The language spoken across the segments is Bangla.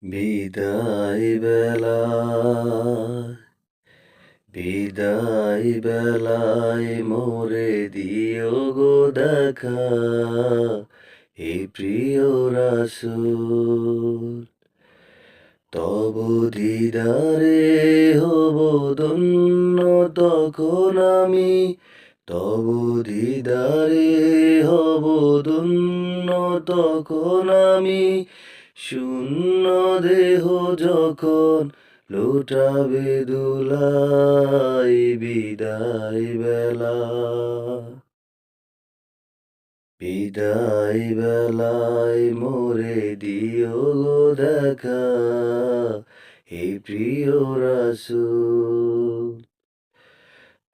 বিদায় বেলায় বিদায় বেলায় মোরে দিও গো দেখা, এই প্রিয় রাসূল। তব দিদারে হব ধন্য তখন আমি, তব দিদারে হব ধন্য তখন আমি। শূন্য দেহ যখন লুটাবে দুলাই বিদায় বেলা, বিদায় বেলায় মোরে দিও গো দেখা, এই প্রিয় রাসূল।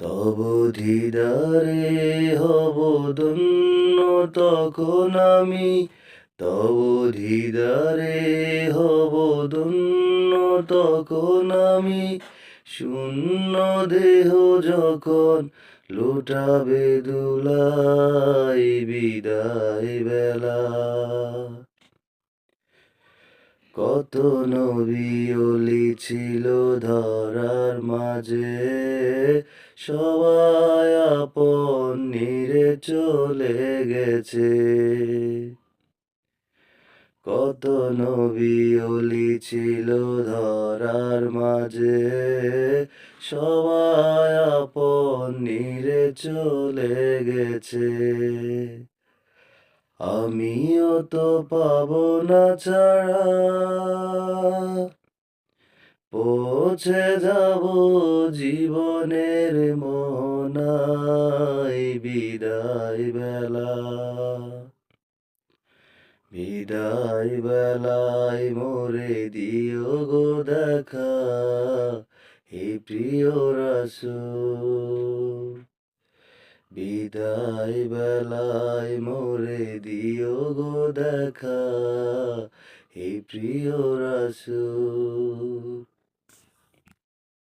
তব দিদারে হব ধন্য তখন আমি, তব দিদারে হব ধন্য তখন আমি। শূন্য দেহ যখন লুটাবে দুলাই বিদায় বেলা। কত নবী ওলি ছিল ধরার মাঝে, সবাই আপন নিরে চলে গেছে। কত নবী ওলি ছিল ধরার মাঝে, সবাই আপন নিরে চলে গেছে। আমিও তো পাবো না ছাড়া, পৌঁছে যাব জীবনের মোহনায় বিদায় বেলা, বিদায় বেলায় মোরে দিও গো দেখা, এই প্রিয় রাসূল। বিদায় বেলায় মোরে দিও গো দেখা, এই প্রিয় রাসূল।